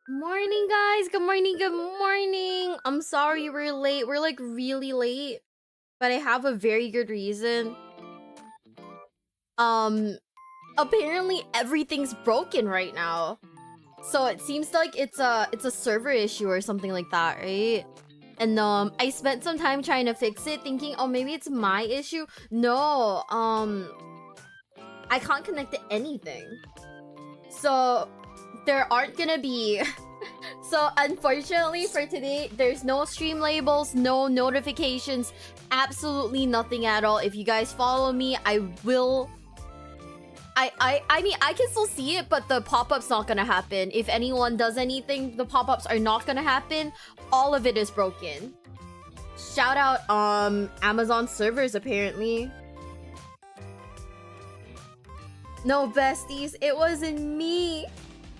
Morning, guys. Good morning. Good morning. I'm sorry we're late. We're like really late, but I have a very good reason. Apparently everything's broken right now. So it seems like it's a server issue or something like that, right? And I spent some time trying to fix it, thinking, oh, maybe it's my issue. No, I can't connect to anything. So there aren't gonna be so unfortunately for today, there's no stream labels, no notifications, absolutely nothing at all. If you guys follow me, I will I mean, I can still see it, but the pop-up's not gonna happen. If anyone does anything, the pop-ups are not gonna happen. All of it is broken. Shout out Amazon servers apparently. No, besties, it wasn't me.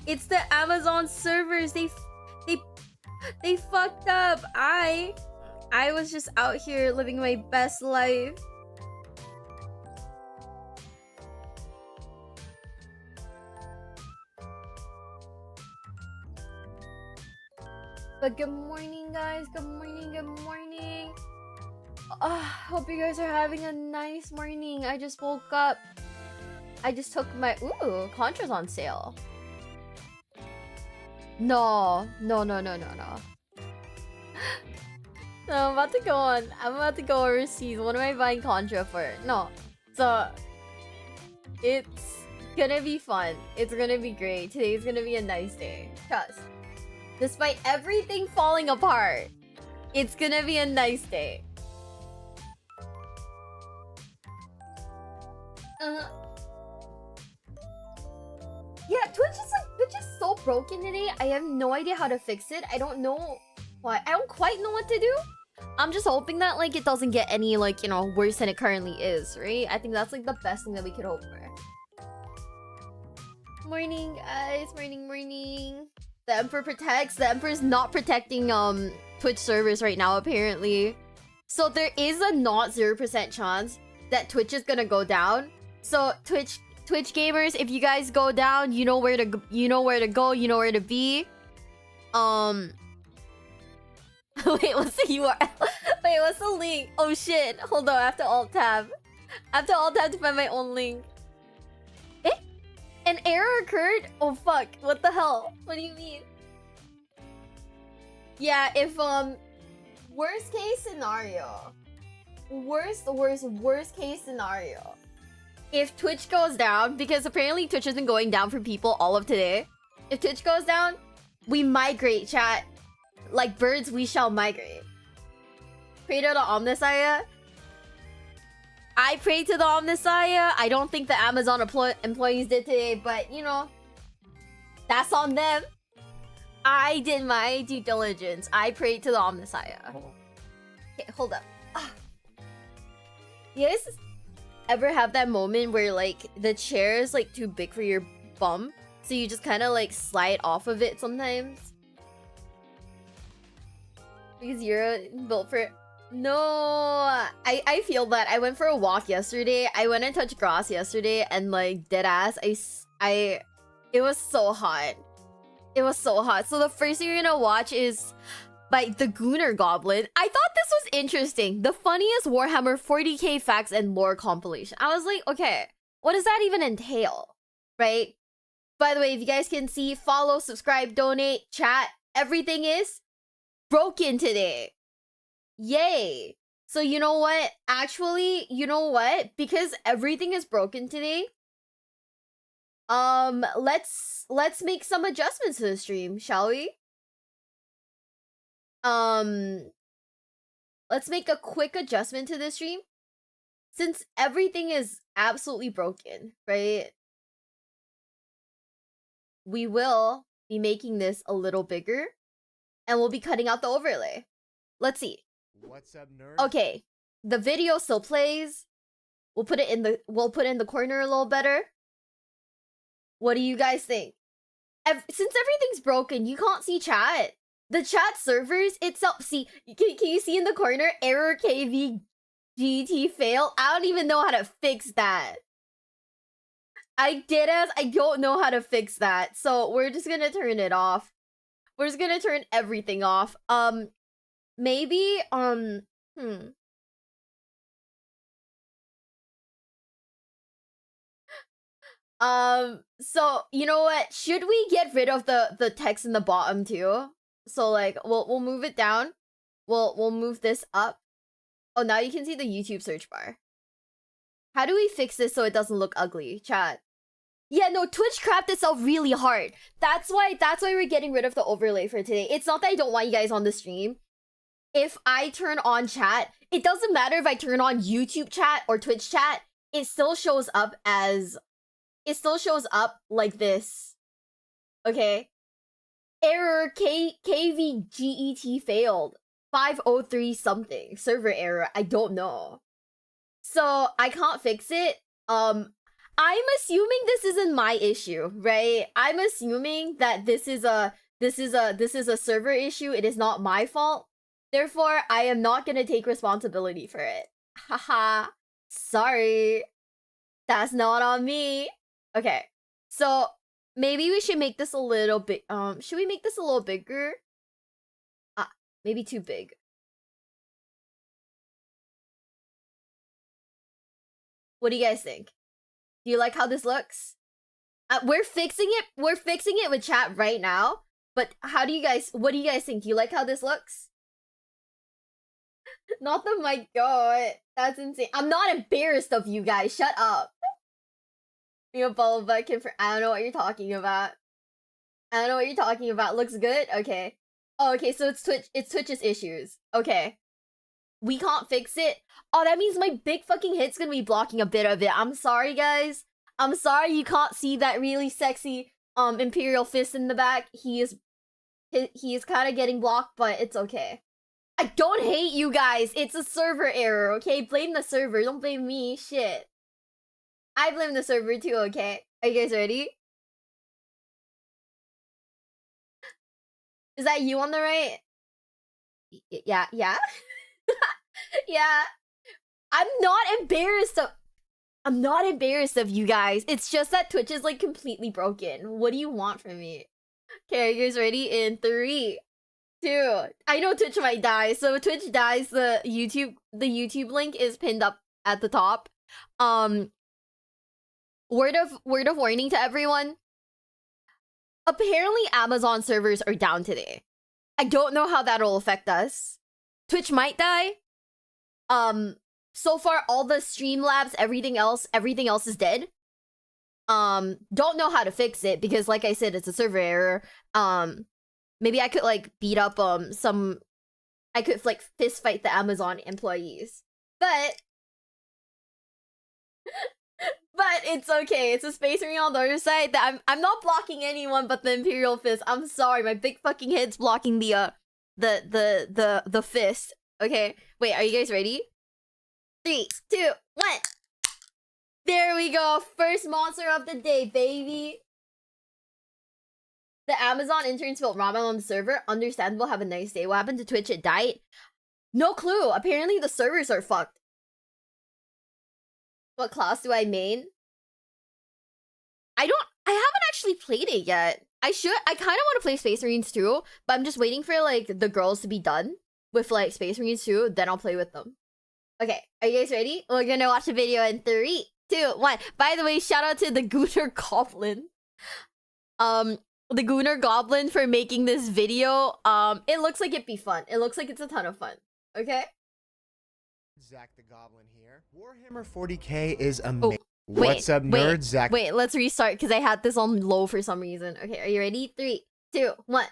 It's the Amazon servers. They fucked up. I was just out here living my best life. But good morning, guys. Good morning. Good morning. Hope you guys are having a nice morning. I just woke up. I just took my Contra's on sale. No. No, I'm about to go overseas. What am I buying Contra for? No. So it's gonna be fun. It's gonna be great. Today's gonna be a nice day. Trust. Despite everything falling apart, it's gonna be a nice day. Yeah, Twitch is so broken today. I have no idea how to fix it. I don't know why. I don't quite know what to do. I'm just hoping that like it doesn't get any like, you know, worse than it currently is, right? I think that's like the best thing that we could hope for. Morning, guys. Morning. The Emperor protects. The Emperor's not protecting Twitch servers right now apparently. So there is a not 0% chance that Twitch is gonna go down. So Twitch gamers, if you guys go down, you know where to go, you know where to be. Wait, what's the URL? Wait, what's the link? Oh shit. Hold on, I have to alt tab. To find my own link. Eh? An error occurred? Oh fuck. What the hell? What do you mean? Yeah, if worst case scenario. Worst case scenario. If Twitch goes down, because apparently Twitch has been going down for people all of today. If Twitch goes down, we migrate, chat. Like birds, we shall migrate. Pray to the Omnissiah. I pray to the Omnissiah. I don't think the Amazon employees did today, but you know, that's on them. I did my due diligence. I prayed to the Omnissiah. Okay, hold up. You guys ever have that moment where like the chair is like too big for your bum? So you just kind of like slide off of it sometimes. Because you're built for... No, I feel that. I went for a walk yesterday. I went and touched grass yesterday, and like deadass, it was so hot. It was so hot. So the first thing you're gonna watch is by the Gunnar Goblin. I thought this was interesting. The funniest Warhammer 40k facts and lore compilation. I was like, okay, what does that even entail, right? By the way, if you guys can see, follow, subscribe, donate, chat, everything is broken today. Yay. So you know what? Actually, you know what? Because everything is broken today, let's make some adjustments to the stream, shall we? Let's make a quick adjustment to the stream. Since everything is absolutely broken, right? We will be making this a little bigger, and we'll be cutting out the overlay. Let's see. What's up, nerd? Okay, the video still plays. We'll put it in the corner a little better. What do you guys think? Since everything's broken, you can't see chat. The chat servers itself. See, can you see in the corner? Error KV GT fail. I don't even know how to fix that. I don't know how to fix that. So we're just gonna turn it off. We're just gonna turn everything off. Maybe, so, you know what? Should we get rid of the text in the bottom too? So, like, we'll move it down. We'll move this up. Oh, now you can see the YouTube search bar. How do we fix this so it doesn't look ugly? Chat. Yeah, no, Twitch crapped itself really hard. That's why we're getting rid of the overlay for today. It's not that I don't want you guys on the stream. If I turn on chat, it doesn't matter if I turn on YouTube chat or Twitch chat, it still shows up like this. Okay? Error KVGET failed. 503 something. Server error. I don't know. So I can't fix it. I'm assuming this isn't my issue, right? I'm assuming that this is a server issue. It is not my fault. Therefore, I am not gonna take responsibility for it. Haha. Sorry. That's not on me. Okay. So maybe we should make this a little bit should we make this a little bigger? Maybe too big. What do you guys think? Do you like how this looks? We're fixing it with chat right now. But what do you guys think? Do you like how this looks? Not the mic. God, that's insane. I'm not embarrassed of you guys. Shut up. Miwabelle, but I don't know what you're talking about. I don't know what you're talking about. Looks good? Okay. Oh, okay, so it's Twitch's issues. Okay. We can't fix it. Oh, that means my big fucking hit's gonna be blocking a bit of it. I'm sorry, guys. I'm sorry you can't see that really sexy Imperial Fist in the back. He is kind of getting blocked, but it's okay. I don't hate you guys. It's a server error, okay? Blame the server. Don't blame me. Shit. I blame the server too, okay? Are you guys ready? Is that you on the right? Yeah. Yeah. I'm not embarrassed of you guys. It's just that Twitch is like completely broken. What do you want from me? Okay, are you guys ready? In 3, 2. I know Twitch might die, so if Twitch dies, the YouTube link is pinned up at the top. Word of warning to everyone. Apparently Amazon servers are down today. I don't know how that'll affect us. Twitch might die. So far all the Streamlabs, everything else is dead. Don't know how to fix it because like I said, it's a server error. Maybe I could like beat up I could like fist fight the Amazon employees. But it's okay. It's a Space Marine on the other side that I'm not blocking anyone but the Imperial Fist. I'm sorry, my big fucking head's blocking the fist. Okay. Wait, are you guys ready? 3, 2, 1. There we go. First monster of the day, baby. The Amazon intern spilled ramen on the server. Understandable. Have a nice day. What happened to Twitch? It died. No clue. Apparently the servers are fucked. What class do I main? I haven't actually played it yet. I kind of want to play Space Marines too, but I'm just waiting for like the girls to be done with like Space Marines too, then I'll play with them. Okay, are you guys ready? We're gonna watch the video in 3, 2, 1. By the way, shout out to the Gunnar Goblin. The Gunnar Goblin for making this video. It looks like it'd be fun. It looks like it's a ton of fun. Okay? Zach the Goblin here. Warhammer 40k is amazing. Oh, What's up, nerds? Zach. Wait, let's restart because I had this on low for some reason. Okay, are you ready? 3, 2, 1.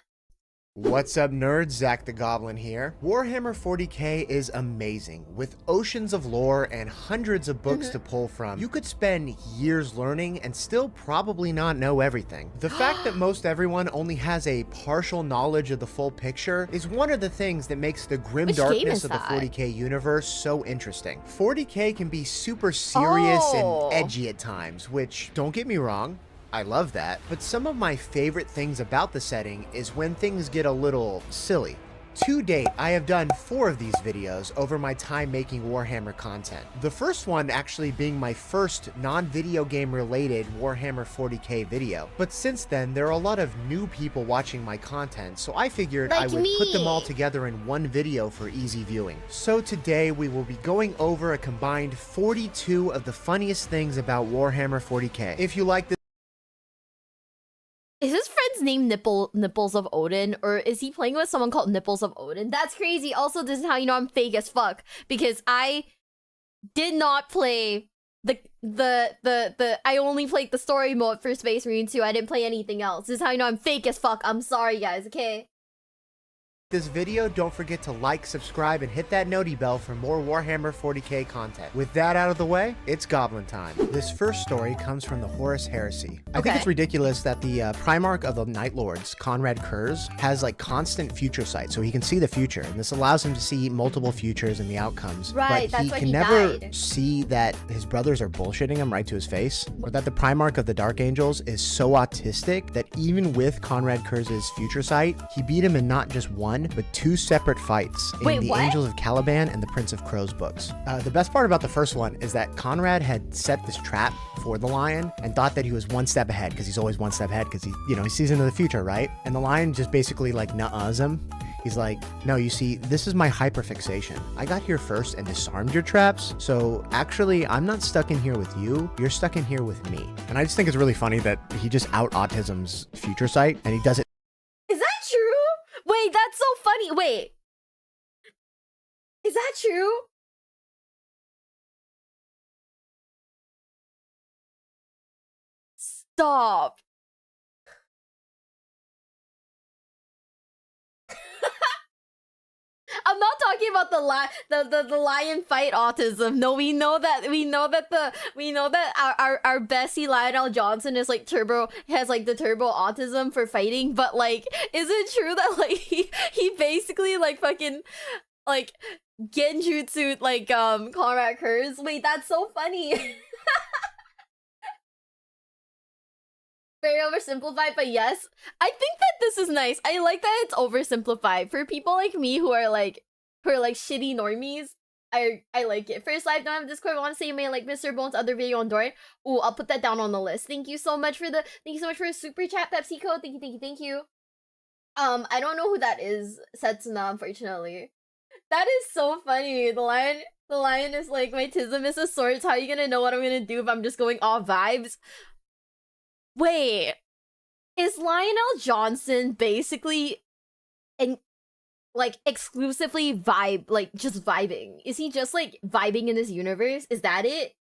What's up, nerds? Zach the Goblin here. Warhammer 40k is amazing. With oceans of lore and hundreds of books to pull from, you could spend years learning and still probably not know everything. The fact that most everyone only has a partial knowledge of the full picture is one of the things that makes the grim darkness of the 40k universe so interesting. 40k can be super serious and edgy at times, which, don't get me wrong, I love that, but some of my favorite things about the setting is when things get a little silly. To date, I have done 4 of these videos over my time making Warhammer content. The first one actually being my first non-video game related Warhammer 40k video. But since then, there are a lot of new people watching my content, so I figured I would put them all together in one video for easy viewing. So today, we will be going over a combined 42 of the funniest things about Warhammer 40k. If you like this, is his friend's name Nipples of Odin, or is he playing with someone called Nipples of Odin? That's crazy. Also, this is how you know I'm fake as fuck, because I did not play I only played the story mode for Space Marine 2. I didn't play anything else. This is how you know I'm fake as fuck. I'm sorry, guys. Okay. This video, don't forget to like, subscribe, and hit that noti bell for more Warhammer 40k content. With that out of the way, it's Goblin time. This first story comes from the Horus Heresy. I think it's ridiculous that the Primarch of the Night Lords, Conrad Curze, has like constant future sight, so he can see the future, and this allows him to see multiple futures and the outcomes. Right, but he can never see that his brothers are bullshitting him right to his face, or that the Primarch of the Dark Angels is so autistic that even with Conrad Curze's future sight, he beat him in not just one, but 2 separate fights in the Angels of Caliban and the Prince of Crows books. The best part about the first one is that Conrad had set this trap for the lion and thought that he was 1 step ahead, because he's always 1 step ahead, because he sees into the future, right? And the lion just basically like nuh-uhs him. He's like, no, you see, this is my hyperfixation. I got here first and disarmed your traps, so actually, I'm not stuck in here with you, you're stuck in here with me. And I just think it's really funny that he just out-autisms future sight, and he does it. Is that true? Wait, that's so funny. Wait. Is that true? Stop. I'm not talking about the lion fight autism. No, we know that our Bessie Lionel Johnson is like has like the turbo autism for fighting, but like, is it true that like he basically like fucking like genjutsu like Conrad Curze? Wait, that's so funny. Very oversimplified, but yes, I think that this is nice. I like that it's oversimplified for people like me who are like shitty normies. I like it. First live don't have Discord. I want to say you may like Mr. Bones' other video on Dorian. Ooh, I'll put that down on the list. Thank you so much for the super chat, Pepsi code. Thank you. I don't know who that is, Setsuna, unfortunately. That is so funny. The lion is like, my tism is a sorts. How are you gonna know what I'm gonna do if I'm just going off vibes? Wait, is Lionel Johnson basically like exclusively just vibing? Is he just like vibing in this universe? Is that it?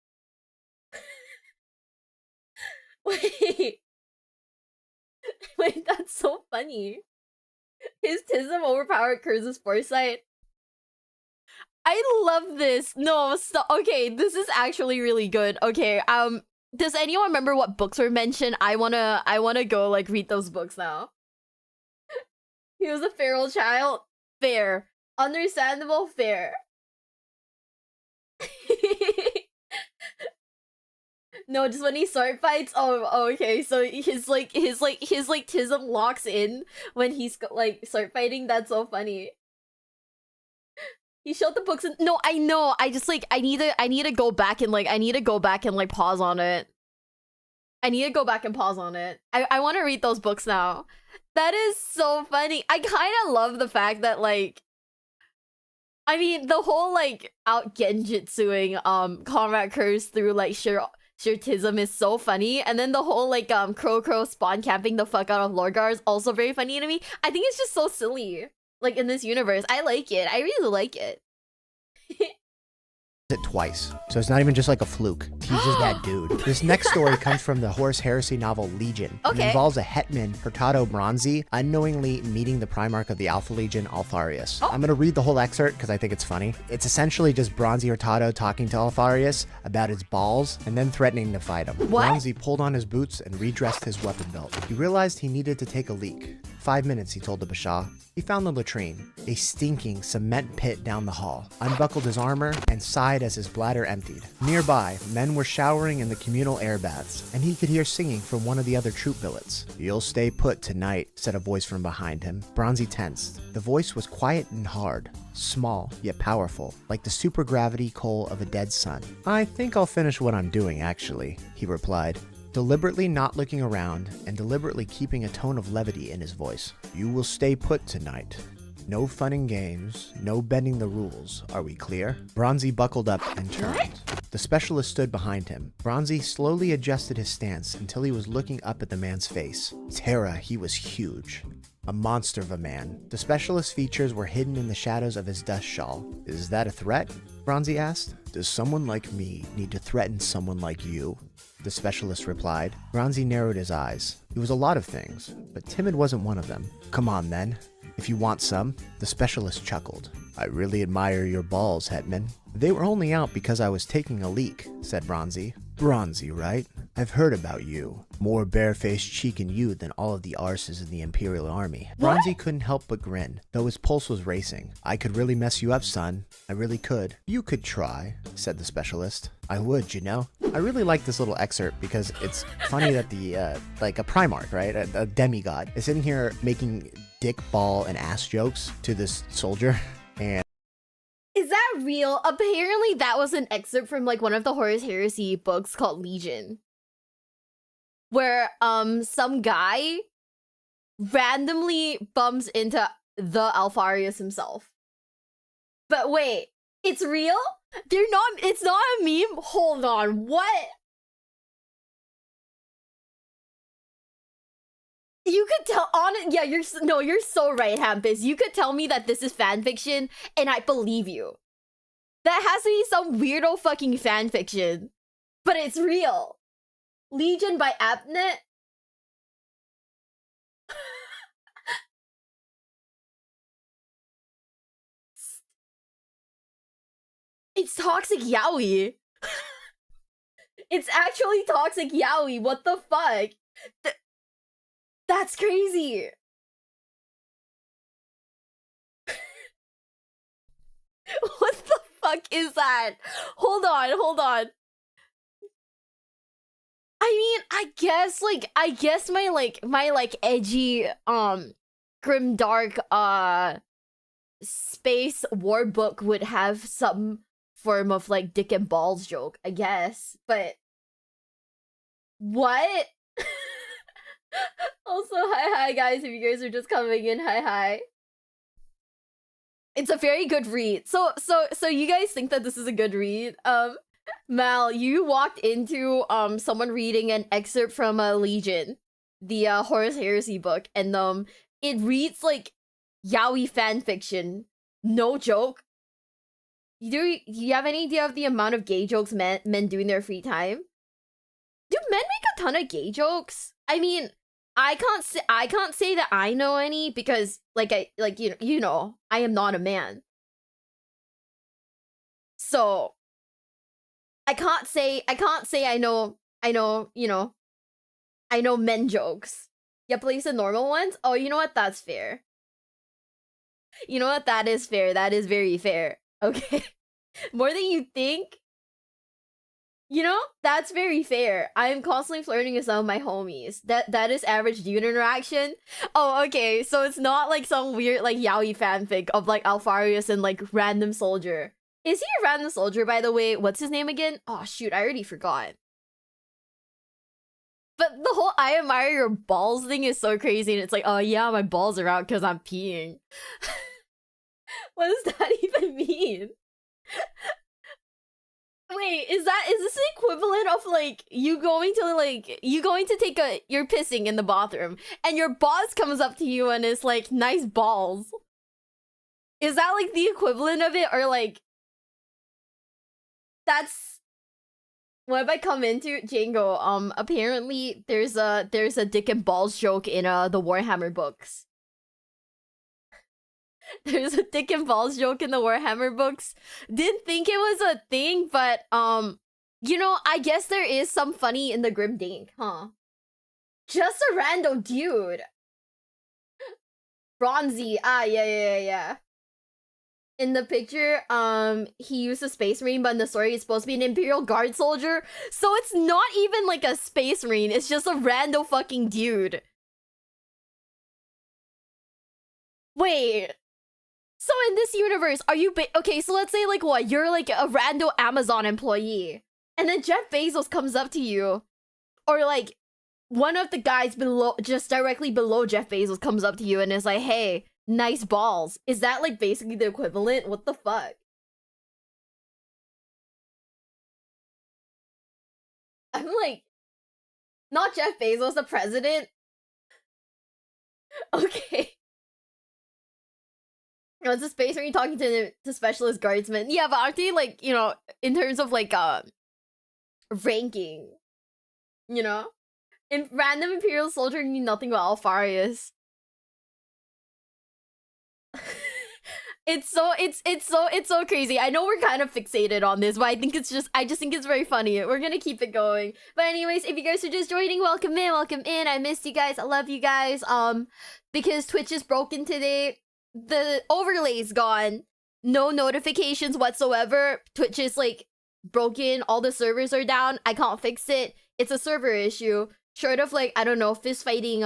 Wait, that's so funny. His tism overpowered Curze's foresight. I love this. No, stop. Okay, this is actually really good. Okay, does anyone remember what books were mentioned? I wanna go like read those books now. He was a feral child. Fair. Understandable, fair. No, just when he sword fights. Oh, okay. So his tism locks in when he's like sword fighting. That's so funny. He showed the books and no, I know. I just like I need to go back and pause on it. I need to go back and pause on it. I want to read those books now. That is so funny. I kind of love the fact that like, I mean, the whole like out genjutsuing combat curse through like shirtism is so funny, and then the whole like crow spawn camping the fuck out of Lorgar is also very funny to me. I think it's just so silly. Like in this universe, I like it. I really like it. It twice, so it's not even just like a fluke. He's just that dude. This next story comes from the Horus Heresy novel Legion. Okay. It involves a hetman, Hurtado Bronzi, unknowingly meeting the Primarch of the Alpha Legion, Alfarius. Oh. I'm gonna read the whole excerpt because I think it's funny. It's essentially just Bronzi Hurtado talking to Alfarius about his balls and then threatening to fight him. What? Bronzi pulled on his boots and redressed his weapon belt. He realized he needed to take a leak. 5 minutes, he told the Bashaw. He found the latrine, a stinking cement pit down the hall, unbuckled his armor, and sighed as his bladder emptied. Nearby, men were showering in the communal air baths, and he could hear singing from one of the other troop billets. "You'll stay put tonight," said a voice from behind him. Bronzi tensed. The voice was quiet and hard, small yet powerful, like the supergravity coal of a dead sun. "I think I'll finish what I'm doing, actually," he replied, deliberately not looking around and deliberately keeping a tone of levity in his voice. "You will stay put tonight. No fun and games, no bending the rules. Are we clear?" Bronzi buckled up and turned. The specialist stood behind him. Bronzi slowly adjusted his stance until he was looking up at the man's face. Terra, he was huge. A monster of a man. The specialist's features were hidden in the shadows of his dust shawl. "Is that a threat?" Bronzi asked. "Does someone like me need to threaten someone like you?" The specialist replied. Bronzi narrowed his eyes. It was a lot of things, but timid wasn't one of them. "Come on, then. If you want some." The specialist chuckled. "I really admire your balls, Hetman." "They were only out because I was taking a leak," said Bronzi. "Bronzi, right? I've heard about you. More barefaced cheek in you than all of the arses in the Imperial Army." Bronzi couldn't help but grin, though his pulse was racing. "I could really mess you up, son. I really could." "You could try," said the specialist. "I would, you know." I really like this little excerpt because it's funny that the, like a Primarch, right? A demigod is sitting here making dick, ball, and ass jokes to this soldier. And Is that real? Apparently that was an excerpt from like one of the Horus Heresy books called Legion. Where some guy randomly bumps into the Alfarius himself. But wait, it's real? It's not a meme? Hold on, what? You could tell on it. Yeah, you're so right, Hampus. You could tell me that this is fan fiction, and I believe you. That has to be some weirdo fucking fan fiction, but it's real. Legion by Apnet. It's toxic yaoi. It's actually toxic yaoi. What the fuck? That's crazy. What the fuck is that? Hold on. I mean, I guess my edgy Grimdark space war book would have some form of like dick and balls joke, I guess. But what? Also, hi guys, if you guys are just coming in, hi. It's a very good read. So you guys think that this is a good read? Mal, you walked into someone reading an excerpt from Legion, the Horus Heresy book, and it reads like yaoi fan fiction. No joke. Do you have any idea of the amount of gay jokes men do in their free time? Do men make a ton of gay jokes? I mean, I can't say that I know any because you know, I am not a man. So I can't say I know, you know, I know men jokes. Yeah, please the normal ones? Oh, you know what? That's fair. You know what? That is fair. That is very fair. Okay. More than you think? You know, that's very fair. I am constantly flirting with some of my homies. That is average dude interaction. Oh, okay. So it's not like some weird like yaoi fanfic of like Alfarius and like random soldier. Is he a random soldier, by the way? What's his name again? Oh shoot, I already forgot. But the whole I admire your balls thing is so crazy, and it's like, oh yeah, my balls are out because I'm peeing. What does that even mean? Wait, is this the equivalent of like you going to take you're pissing in the bathroom and your boss comes up to you and is like, nice balls? Is that like the equivalent of it, or like that's what have I come into? Django, apparently there's a dick and balls joke in the Warhammer books. There's a dick and balls joke in the Warhammer books. Didn't think it was a thing, but you know, I guess there is some funny in the Grimdark, huh? Just a random dude. Bronzy. Ah, yeah. In the picture, he used a space marine, but in the story it's supposed to be an Imperial Guard soldier. So it's not even like a space marine, it's just a random fucking dude. Wait. So in this universe, are you okay, so let's say like what? You're like a random Amazon employee. And then Jeff Bezos comes up to you. Or like one of the guys below, just directly below Jeff Bezos comes up to you and is like, hey, nice balls. Is that like basically the equivalent? What the fuck? I'm like, not Jeff Bezos, the president. Okay. No, it's a space where you're talking to specialist guardsmen. Yeah, but aren't they like, you know, in terms of like ranking, you know? In random Imperial soldier knew nothing about Alfarius. It's so crazy. I know we're kind of fixated on this, but I just think it's very funny. We're gonna keep it going. But anyways, if you guys are just joining, welcome in. I missed you guys. I love you guys. Because Twitch is broken today. The overlay's gone. No notifications whatsoever. Twitch is like broken. All the servers are down. I can't fix it. It's a server issue. Short of like, I don't know, fist fighting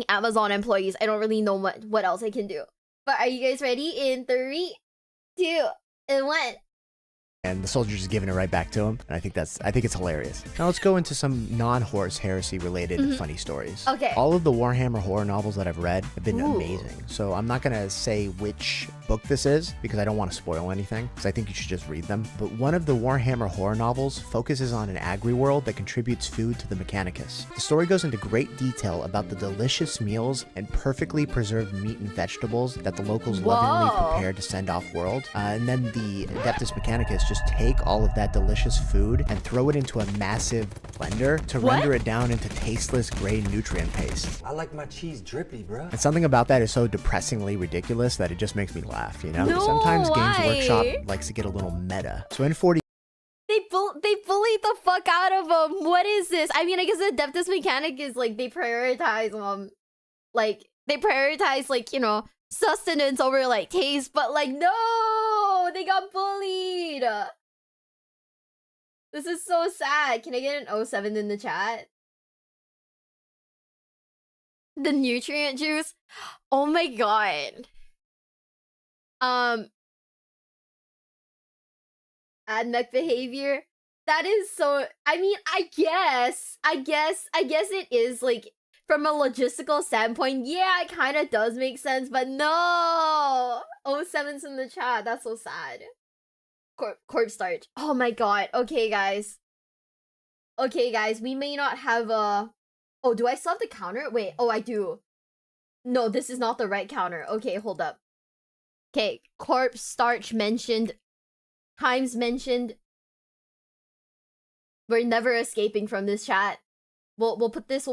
Amazon employees. I don't really know what else I can do. But are you guys ready? In 3, 2, and 1. And the soldier's just giving it right back to him. And I think it's hilarious. Now let's go into some non-Horus Heresy related funny stories. Okay. All of the Warhammer horror novels that I've read have been amazing. So I'm not gonna say which book this is because I don't want to spoil anything, because I think you should just read them. But one of the Warhammer horror novels focuses on an agri-world that contributes food to the Mechanicus. The story goes into great detail about the delicious meals and perfectly preserved meat and vegetables that the locals lovingly prepare to send off-world. And then the Adeptus Mechanicus just take all of that delicious food and throw it into a massive blender to render it down into tasteless gray nutrient paste. I like my cheese drippy, bro. And something about that is so depressingly ridiculous that it just makes me laugh, you know? No, sometimes Games why? Workshop likes to get a little meta. So in 40 They bullied the fuck out of him. What is this? I mean, I guess the Adeptus Mechanic is like they prioritize like, you know, sustenance over like taste, but like no, they got bullied. This is so sad. Can I get an 07 in the chat? The nutrient juice. Oh my god. Admech behavior. That is so. I mean, I guess it is like from a logistical standpoint. Yeah, it kind of does make sense, but no. 07's in the chat. That's so sad. Corpse starch. Oh my god. Okay, guys. We may not have a. Oh, do I still have the counter? Wait. Oh, I do. No, this is not the right counter. Okay, hold up. Okay, corpse starch mentioned. Times mentioned. We're never escaping from this chat. We'll put this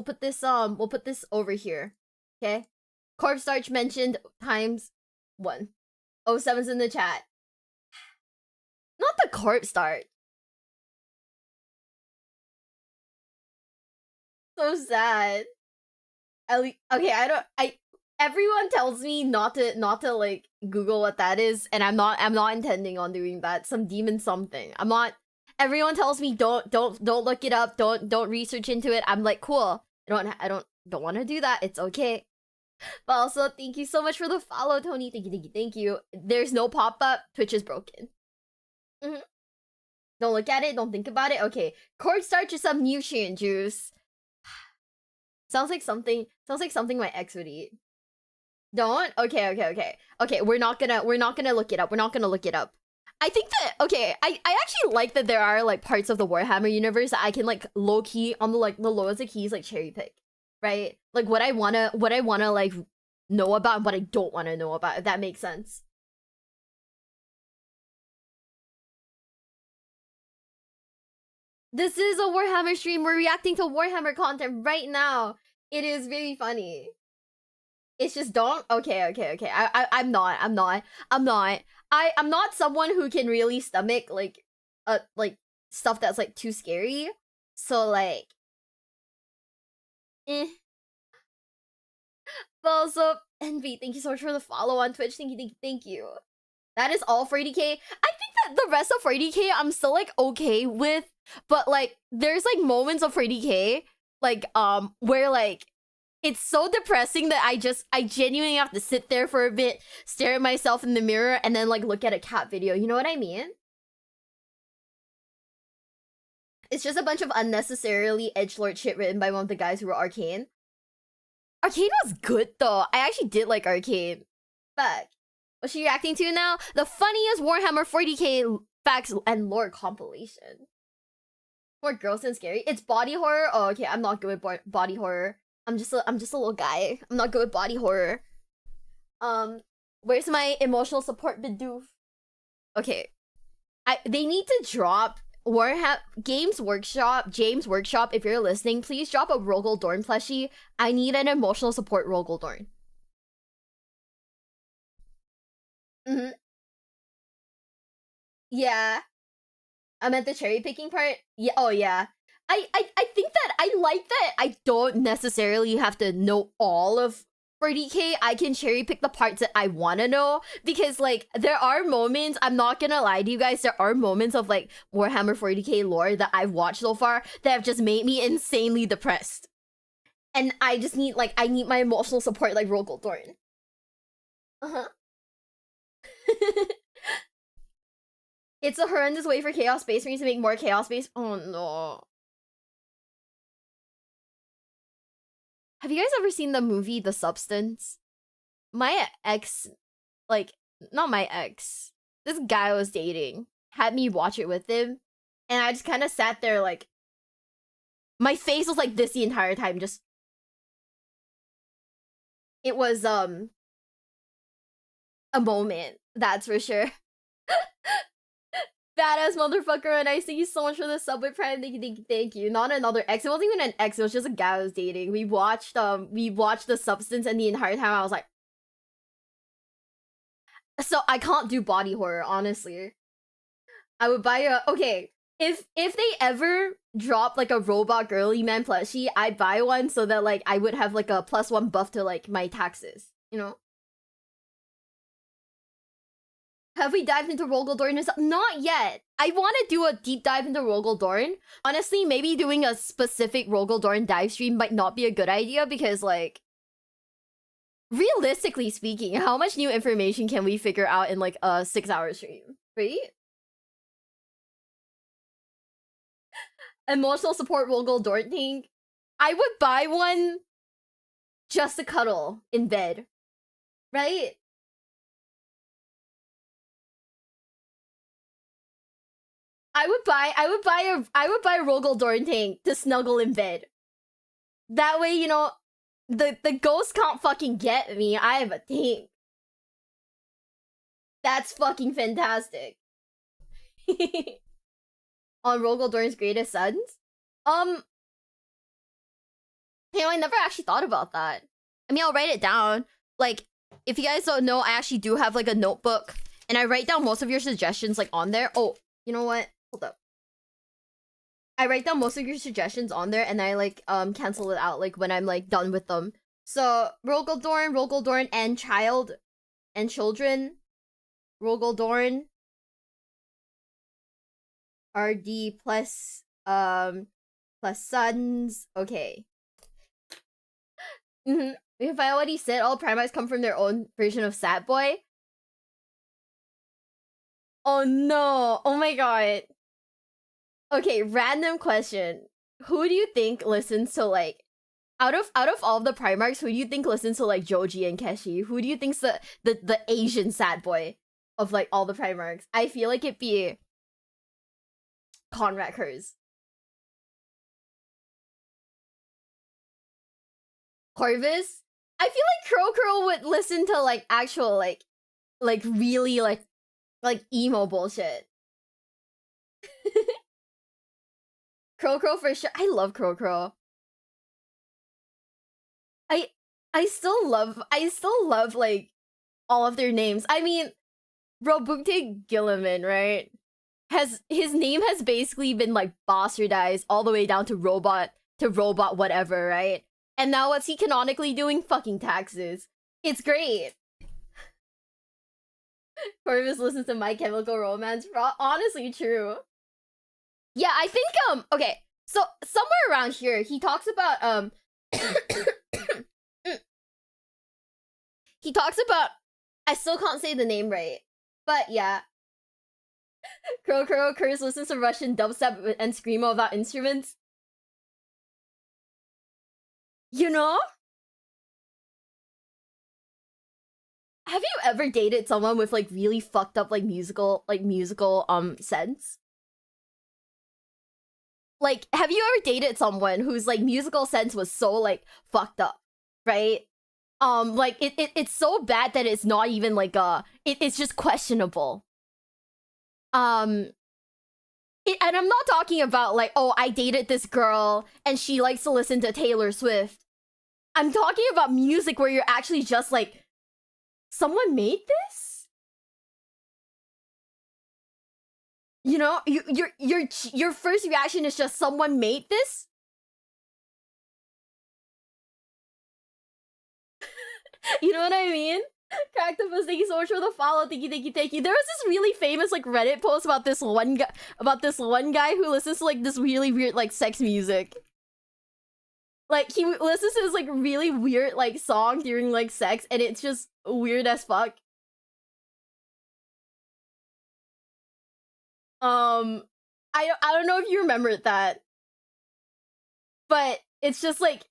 over here. Okay? Corpse starch mentioned times 1. 07's in the chat. Not the corpse starch. So sad. Okay, everyone tells me not to like Google what that is, and I'm not intending on doing that. Some demon something. I'm not Everyone tells me don't look it up, don't research into it. I'm like, cool. I don't want to do that. It's okay. But also, thank you so much for the follow, Tony. Thank you. There's no pop-up. Twitch is broken. Don't look at it. Don't think about it. Okay. Cornstarch is some nutrient juice. Sounds like something my ex would eat. Don't? Okay, we're not gonna look it up. We're not gonna look it up. I think that, okay, I actually like that there are, like, parts of the Warhammer universe that I can, like, low-key, on the, like, the lowest of keys, like, cherry pick. Right? Like, what I wanna, like, know about and what I don't wanna know about, if that makes sense. This is a Warhammer stream. We're reacting to Warhammer content right now. It is very funny. It's just don't. Okay. I'm not. I'm not someone who can really stomach like stuff that's like too scary. So like, But also, Envy, thank you so much for the follow on Twitch. Thank you. That is all for 80k. I think that the rest of 40k I'm still like okay with, but like there's like moments of 40k like where like it's so depressing that I genuinely have to sit there for a bit, stare at myself in the mirror, and then like look at a cat video. You know what I mean? It's just a bunch of unnecessarily edgelord shit written by one of the guys who were Arcane. Arcane was good though. I actually did like Arcane. Fuck. What's she reacting to now? The funniest Warhammer 40k facts and lore compilation. More gross and scary. It's body horror. Oh, okay. I'm not good with body horror. I'm just a little guy. I'm not good with body horror. Where's my emotional support bidoof? Okay. They need to drop James Workshop, if you're listening, please drop a Rogel Dorn plushie. I need an emotional support Rogel Dorn. Yeah. I'm at the cherry picking part. Yeah. Oh yeah. I think that I like that I don't necessarily have to know all of 40k. I can cherry pick the parts that I want to know, because like there are moments, I'm not gonna lie to you guys, there are moments of like Warhammer 40k lore that I've watched so far that have just made me insanely depressed. And I just need I need my emotional support like Rogel Dorn. It's a horrendous way for Chaos Space Marines to make more Chaos Space. Oh no. Have you guys ever seen the movie The Substance? My ex, like, not my ex, this guy I was dating had me watch it with him, and I just kind of sat there like, my face was like this the entire time, just, it was, a moment, that's for sure. Badass motherfucker, and I thank you so much for the sub with Prime. Thank you. Not another ex. It wasn't even an ex. It was just a guy I was dating. We watched The Substance, and the entire time I was like, so I can't do body horror, honestly. I would buy a if they ever drop like a robot girly man plushie, I'd buy one so that like I would have like a +1 buff to like my taxes. You know. Have we dived into Rogel Dorn? Not yet. I want to do a deep dive into Rogel Dorn. Honestly, maybe doing a specific Rogel Dorn dive stream might not be a good idea, because, like, realistically speaking, how much new information can we figure out in, like, a 6-hour stream? Right? Emotional support Rogel Dorn thing. I would buy one just to cuddle in bed. Right? I would buy a Rogel Dorn tank to snuggle in bed. That way, you know, the ghost can't fucking get me. I have a tank. That's fucking fantastic. On Rogel Dorn's greatest sons? You know, I never actually thought about that. I mean, I'll write it down. Like, if you guys don't know, I actually do have like a notebook, and I write down most of your suggestions like on there. Oh, you know what? Hold up. I write down most of your suggestions on there, and I like cancel it out like when I'm like done with them. So Rogel Dorn, and child and children. Rogel Dorn. RD plus plus sons. Okay. If I already said all Primarchs come from their own version of Sad Boy. Oh no! Oh my god. Okay, random question. Who do you think listens to like out of all the Primarchs, who do you think listens to like Joji and Keshi? Who do you think's the Asian sad boy of like all the Primarchs? I feel like it'd be Conrad Curze. Corvus? I feel like Crow would listen to like actual like really like emo bullshit. Crow for sure. I love Crow. I still love like all of their names. I mean, Robukte Gilliman, right? His name has basically been like bastardized all the way down to robot whatever, right? And now what's he canonically doing? Fucking taxes. It's great. Corvus listens to My Chemical Romance. Honestly, true. Yeah, I think okay. So somewhere around here, he talks about he talks about, I still can't say the name right, but yeah. Crow Curse listens to Russian dubstep and screamo without instruments. You know? Have you ever dated someone with like really fucked up like musical sense? Like, have you ever dated someone whose like musical sense was so like fucked up, right? Like it's so bad that it's not even like it's just questionable. And I'm not talking about like, oh, I dated this girl and she likes to listen to Taylor Swift. I'm talking about music where you're actually just like, someone made this? You know, your first reaction is just someone made this? You know what I mean? Cactopus, thank you so much for the follow. Thank you. There was this really famous like Reddit post about this one guy who listens to like this really weird like sex music. Like he listens to this like really weird like song during like sex, and it's just weird as fuck. I don't know if you remember that, but it's just like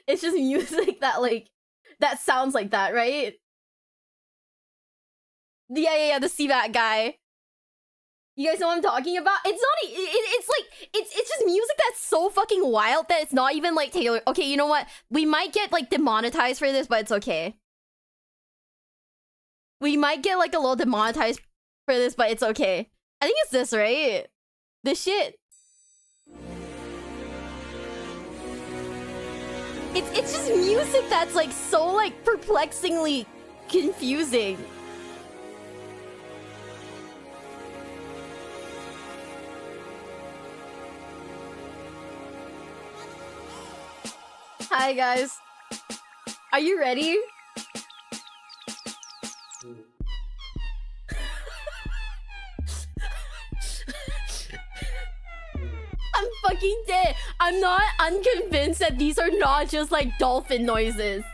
it's just music that sounds like that, right? Yeah, the CVAT guy. You guys know what I'm talking about? It's not. It's like it's just music that's so fucking wild that it's not even like Taylor. Okay, you know what? We might get like demonetized for this, but it's okay. We might get like a little demonetized for this, but it's okay. I think it's this, right? This shit. It's just music that's like so like perplexingly confusing. Hi guys. Are you ready? I'm fucking dead. I'm not unconvinced that these are not just like dolphin noises.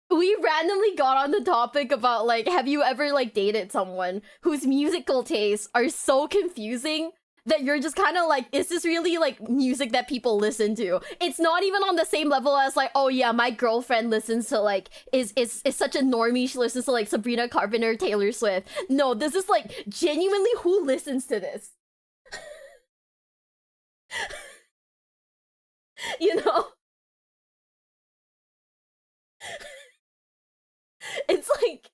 We randomly got on the topic about like, have you ever like dated someone whose musical tastes are so confusing that you're just kind of like, is this really like music that people listen to? It's not even on the same level as like, oh yeah, my girlfriend listens to like, is such a normie, she listens to like Sabrina Carpenter, Taylor Swift. No, this is like genuinely who listens to this. You know? It's like,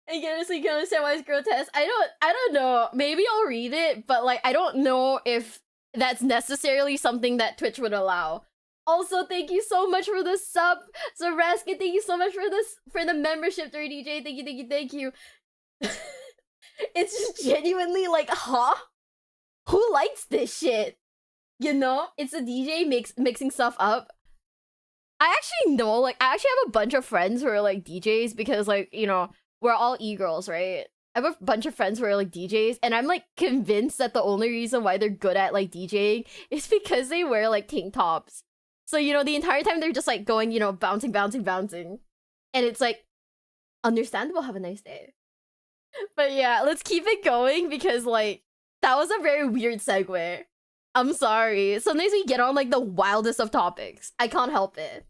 I guess you can understand why it's grotesque. I don't know. Maybe I'll read it, but like I don't know if that's necessarily something that Twitch would allow. Also, thank you so much for the sub, Zaraskin. Thank you so much for the membership, 3DJ. Thank you. It's just genuinely like, huh? Who likes this shit? You know, it's a DJ mixing stuff up. I actually know, like, I actually have a bunch of friends who are like DJs because, like, you know, we're all e-girls, right? I have a bunch of friends who are like DJs, and I'm like convinced that the only reason why they're good at like DJing is because they wear like tank tops. So, you know, the entire time they're just like going, you know, bouncing, bouncing, bouncing. And it's like, understandable, have a nice day. But yeah, let's keep it going because, like, that was a very weird segue. I'm sorry. Sometimes we get on like the wildest of topics. I can't help it.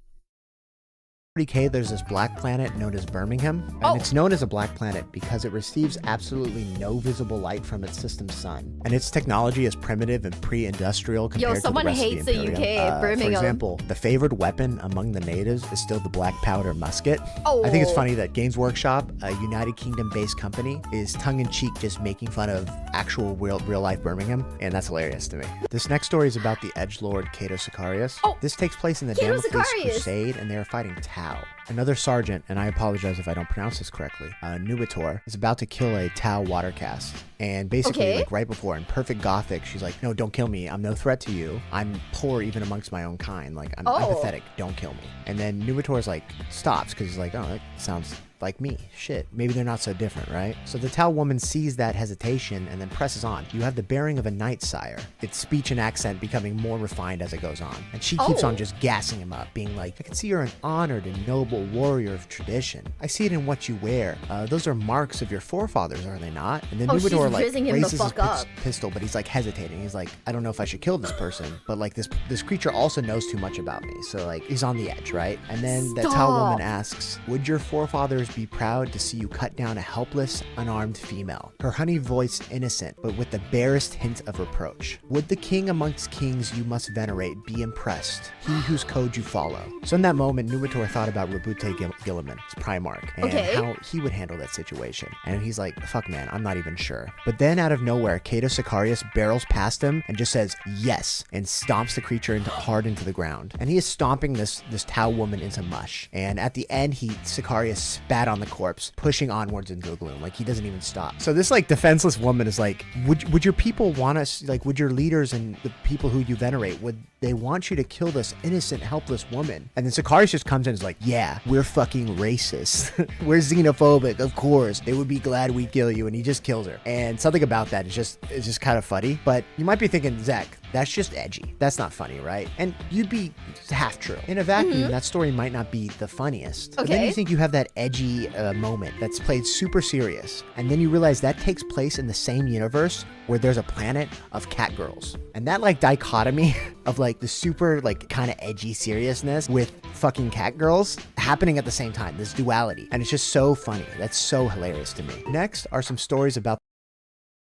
40K, there's this black planet known as Birmingham, and it's known as a black planet because it receives absolutely no visible light from its system sun, and its technology is primitive and pre-industrial compared someone to the rest hates of the the Imperium. UK, Birmingham. For example, the favored weapon among the natives is still the black powder musket. Oh. I think it's funny that Games Workshop, a United Kingdom-based company, is tongue-in-cheek just making fun of actual real-life Birmingham, and that's hilarious to me. This next story is about the edgelord Cato Sicarius. This takes place in the Cato Damocles Sicarius. Crusade, and they are fighting Tau. Another sergeant, and I apologize if I don't pronounce this correctly, Nuitor, is about to kill a Tau water caste. And basically, like right before, in perfect Gothic, she's like, no, don't kill me. I'm no threat to you. I'm poor even amongst my own kind. Like, I'm pathetic. Don't kill me. And then Nuitor's like, stops, because he's like, oh, that sounds like me. Shit, maybe they're not so different, right? So the Tau woman sees that hesitation and then presses on. You have the bearing of a knight, sire. Its speech and accent becoming more refined as it goes on. And she keeps on just gassing him up, being like, I can see you're an honored and noble warrior of tradition. I see it in what you wear. Those are marks of your forefathers, are they not? And then Nuitor like raises his pistol, but he's like hesitating. He's like, I don't know if I should kill this person, but like this creature also knows too much about me. So like he's on the edge, right? And then the Tau woman asks, would your forefathers be proud to see you cut down a helpless, unarmed female? Her honey voice innocent, but with the barest hint of reproach. Would the king amongst kings you must venerate be impressed, he whose code you follow? So in that moment, Nuitor thought about Rabute Gilliman, his Primarch, and how he would handle that situation. And he's like, fuck man, I'm not even sure. But then out of nowhere, Cato Sicarius barrels past him and just says, yes, and stomps the creature hard into the ground. And he is stomping this Tau woman into mush. And at the end, Sicarius spat on the corpse, pushing onwards into the gloom. Like, he doesn't even stop. So this, like, defenseless woman is like, would your people want us, like, would your leaders and the people who you venerate, would they want you to kill this innocent, helpless woman? And then Sicarius just comes in and is like, yeah, we're fucking racist. We're xenophobic, of course. They would be glad we kill you. And he just kills her. And something about that is just kind of funny. But you might be thinking, Zach, that's just edgy. That's not funny, right? And you'd be half true. In a vacuum, that story might not be the funniest. But then you think you have that edgy moment that's played super serious. And then you realize that takes place in the same universe where there's a planet of cat girls. And that like dichotomy of like the super like kind of edgy seriousness with fucking cat girls happening at the same time, this duality. And it's just so funny. That's so hilarious to me. Next are some stories about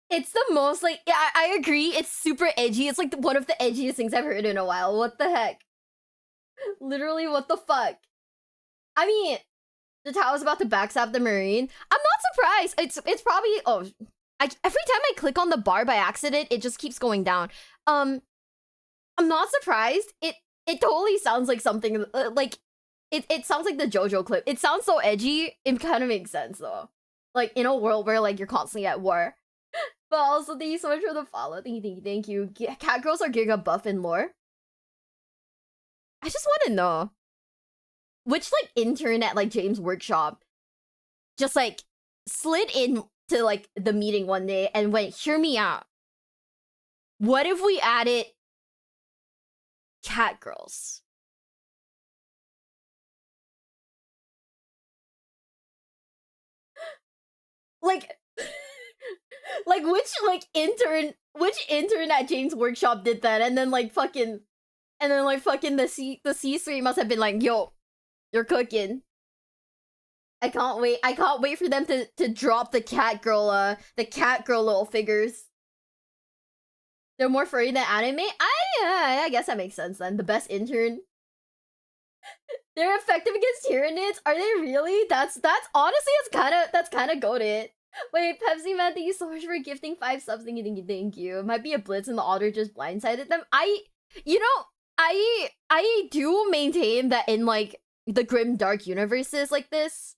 it's the most, like, yeah, I agree. It's super edgy. It's, like, one of the edgiest things I've heard in a while. What the heck? Literally, what the fuck? I mean, the Tau is about to backstab the Marine. I'm not surprised. It's probably, every time I click on the bar by accident, it just keeps going down. I'm not surprised. It totally sounds like something, like, it sounds like the JoJo clip. It sounds so edgy. It kind of makes sense, though. Like, in a world where, like, you're constantly at war. But also, thank you so much for the follow. Thank you. Cat girls are getting a buff in lore. I just want to know which like intern at like James Workshop just like slid in to like the meeting one day and went, hear me out. What if we added cat girls? Like like which intern at James Workshop did that, and then fucking the C-suite must have been like, yo, you're cooking. I can't wait for them to drop the cat girl little figures. They're more furry than anime? I guess that makes sense then. The best intern. They're effective against Tyranids? Are they really? That's honestly that's kinda goated. Wait, Pepsi Man, thank you so much for gifting 5 subs. Thank you. It might be a blitz and the otter just blindsided them. I do maintain that in like the Grimdark universes like this,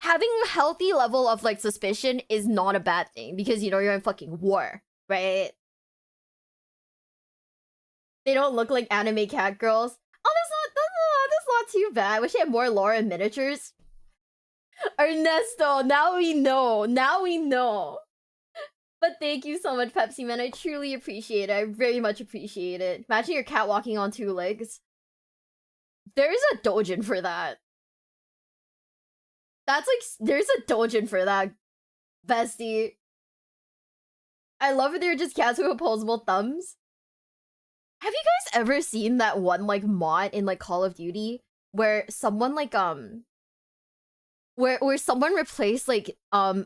having a healthy level of like suspicion is not a bad thing because you know you're in fucking war, right? They don't look like anime cat girls. Oh, that's not too bad. I wish I had more lore and miniatures. Ernesto, now we know. Now we know. But thank you so much, Pepsi Man. I truly appreciate it. I very much appreciate it. Imagine your cat walking on 2 legs. There is a dojin for that. That's like, there's a dojin for that, bestie. I love it. They're just cats with opposable thumbs. Have you guys ever seen that one like mod in like Call of Duty where someone like where someone replaced like I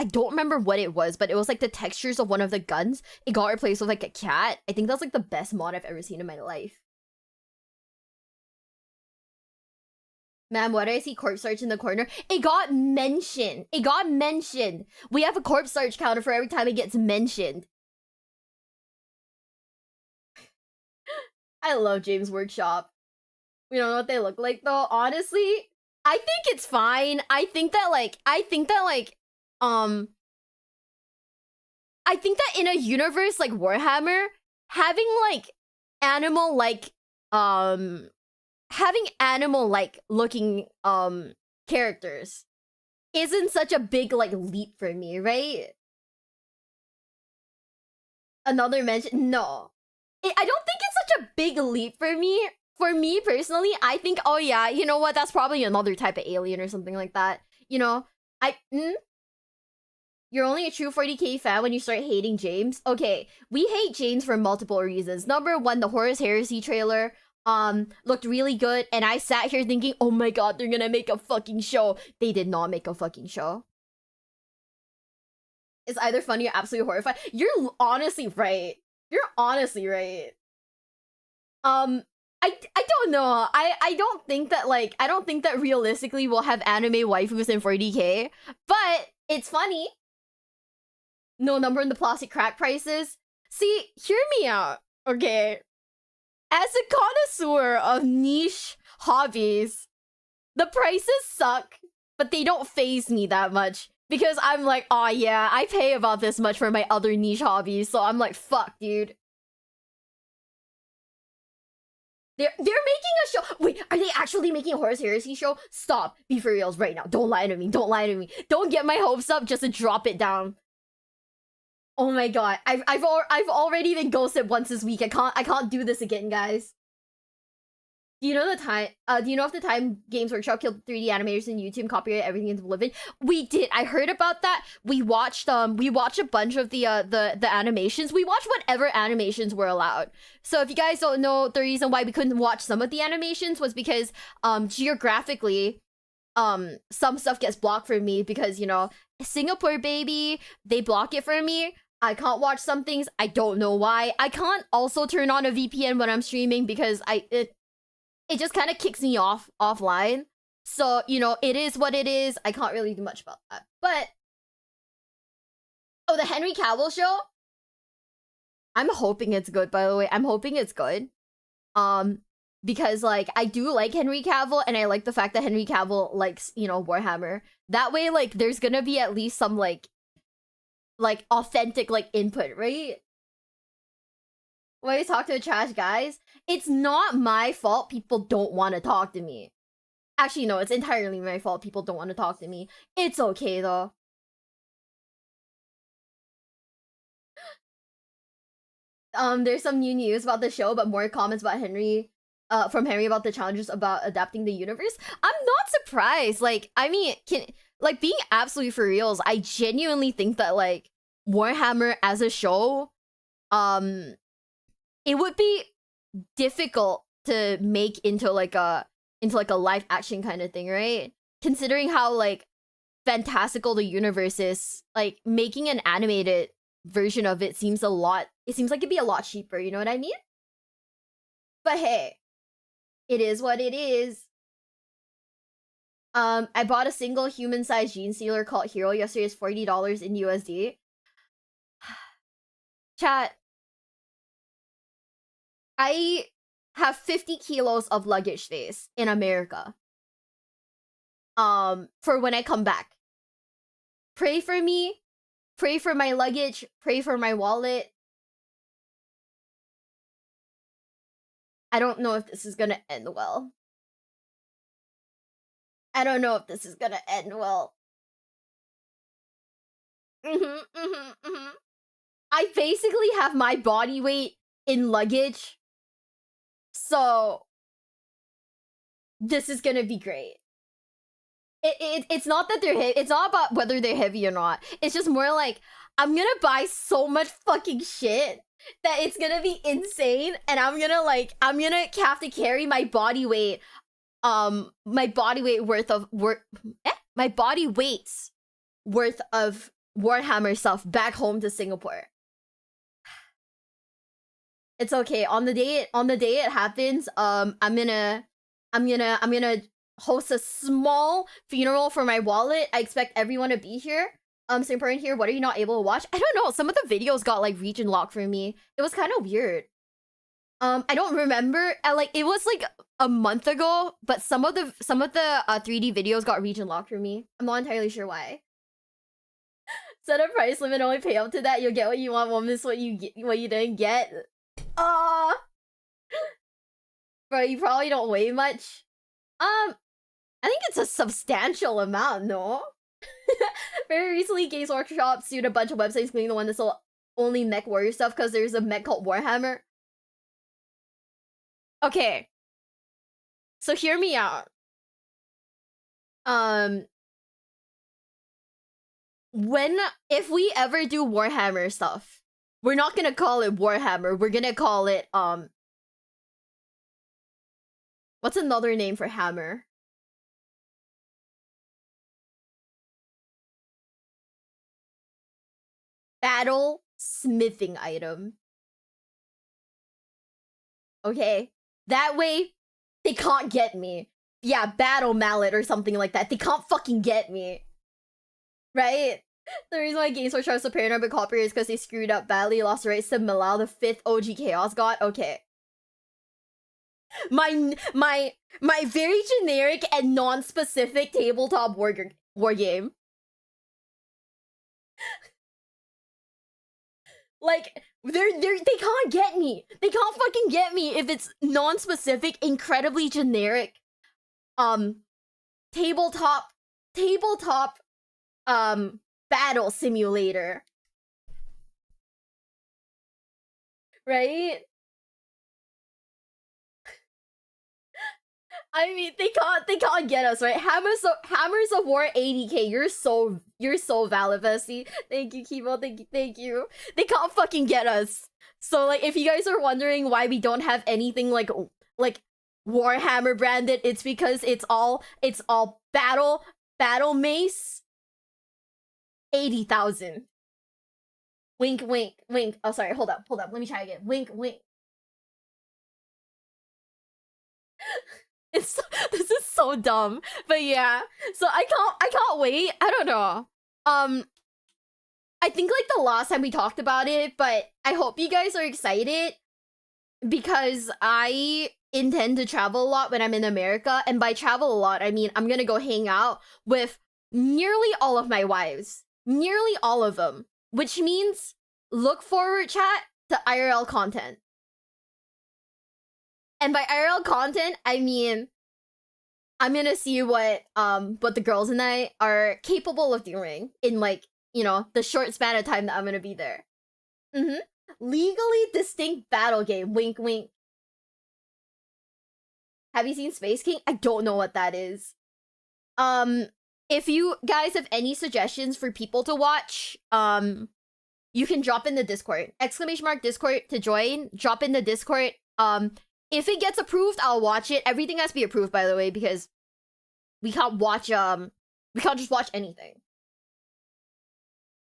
don't remember what it was, but it was like the textures of one of the guns. It got replaced with like a cat. I think that's like the best mod I've ever seen in my life. Man, why do I see corpse search in the corner? It got mentioned. It got mentioned. We have a corpse search counter for every time it gets mentioned. I love James Workshop. We don't know what they look like though. Honestly, I think it's fine. I think that in a universe like Warhammer, having animal looking characters isn't such a big like leap for me, right? Another mention? No. I don't think it's such a big leap for me. For me personally, I think, oh yeah, you know what? That's probably another type of alien or something like that. You know, you're only a true 40k fan when you start hating James. Okay, we hate James for multiple reasons. Number one, the Horus Heresy trailer looked really good, and I sat here thinking, oh my god, they're gonna make a fucking show. They did not make a fucking show. It's either funny or absolutely horrified. You're honestly right. You're honestly right. I don't know. I don't think that realistically we'll have anime waifus in 40k, but it's funny. No number in the plastic crack prices. See, hear me out, okay? As a connoisseur of niche hobbies, the prices suck, but they don't faze me that much. Because I'm like, oh yeah, I pay about this much for my other niche hobbies, so I'm like, fuck, dude. They're making a show. Wait, are they actually making a Horus Heresy show? Stop. Be for reals right now. Don't lie to me. Don't lie to me. Don't get my hopes up just to drop it down. Oh my god. I've already been ghosted once this week. I can't do this again, guys. Do you know the time? Do you know if the time Games Workshop killed 3D animators in YouTube and copyrighted everything into Oblivion? We did. I heard about that. We watched a bunch of the animations. We watched whatever animations were allowed. So if you guys don't know, the reason why we couldn't watch some of the animations was because geographically some stuff gets blocked for me because, you know, Singapore baby, they block it for me. I can't watch some things. I don't know why. I can't also turn on a VPN when I'm streaming because it just kind of kicks me offline. So, you know, it is what it is. I can't really do much about that. But oh, the Henry Cavill show? I'm hoping it's good, by the way. I'm hoping it's good. Because like I do like Henry Cavill, and I like the fact that Henry Cavill likes, you know, Warhammer. That way, like, there's gonna be at least some like authentic like input, right? When I talk to the trash guys, it's not my fault people don't want to talk to me. Actually, no, it's entirely my fault people don't want to talk to me. It's okay, though. There's some new news about the show, but more comments about Henry, from Henry about the challenges about adapting the universe. I'm not surprised. Like, I mean, being absolutely for reals, I genuinely think that, like, Warhammer as a show, it would be difficult to make into like a live action kind of thing, right? Considering how like fantastical the universe is, like making an animated version of it seems like it'd be a lot cheaper, you know what I mean? But hey, it is what it is. I bought a single human-sized gene stealer called Hero yesterday. It's $40 in USD. Chat, I have 50 kilos of luggage space in America. For when I come back. Pray for me. Pray for my luggage. Pray for my wallet. I don't know if this is gonna end well. I don't know if this is gonna end well. I basically have my body weight in luggage, so this is gonna be great. It's not that they're heavy. It's not about whether they're heavy or not. It's just more like I'm gonna buy so much fucking shit that it's gonna be insane, and I'm gonna have to carry my body weight, my body weight worth of my body weight's worth of Warhammer stuff back home to Singapore. It's okay. On the day it happens, I'm gonna host a small funeral for my wallet. I expect everyone to be here. Singaporean here, what are you not able to watch? I don't know. Some of the videos got like region locked for me. It was kind of weird. I don't remember. It was like a month ago, but some of the 3D videos got region locked for me. I'm not entirely sure why. Set a price limit, only pay up to that. You'll get what you want. Won't miss what you didn't get. Bro, you probably don't weigh much. I think it's a substantial amount, no? Very recently, Games Workshop sued a bunch of websites, including the one that sold only mech warrior stuff, because there's a mech called Warhammer. Okay. So hear me out. If we ever do Warhammer stuff, we're not gonna call it Warhammer, we're gonna call it, what's another name for hammer? Battle smithing item. Okay? That way, they can't get me. Yeah, battle mallet or something like that. They can't fucking get me. Right? The reason why Games Workshop is so paranoid about copyright is because they screwed up badly, lost the rights to Malal, the 5th OG Chaos God. Okay. My very generic and non-specific tabletop war game. Like, they can't get me. They can't fucking get me if it's non-specific, incredibly generic, tabletop, battle simulator. Right? I mean, they can't get us, right? Hammers of War 80k. You're so valid, Bessie. Thank you, Kibo. Thank you. They can't fucking get us. So like, if you guys are wondering why we don't have anything like Warhammer branded, it's because it's all battle mace. 80,000. Wink, wink, wink. Oh, sorry. Hold up. Let me try again. Wink, wink. This is so dumb, but yeah. So I can't wait. I don't know. I think like the last time we talked about it, but I hope you guys are excited because I intend to travel a lot when I'm in America, and by travel a lot, I mean I'm gonna go hang out with nearly all of my wives, nearly all of them, which means look forward, chat, to IRL content. And by IRL content, I mean I'm gonna see what the girls and I are capable of doing in like, you know, the short span of time that I'm gonna be there. Legally distinct battle game. Wink, wink. Have you seen Space King? I don't know what that is. If you guys have any suggestions for people to watch, you can drop in the Discord. !Discord to join. Drop in the Discord. If it gets approved, I'll watch it. Everything has to be approved, by the way, because we can't watch, we can't just watch anything.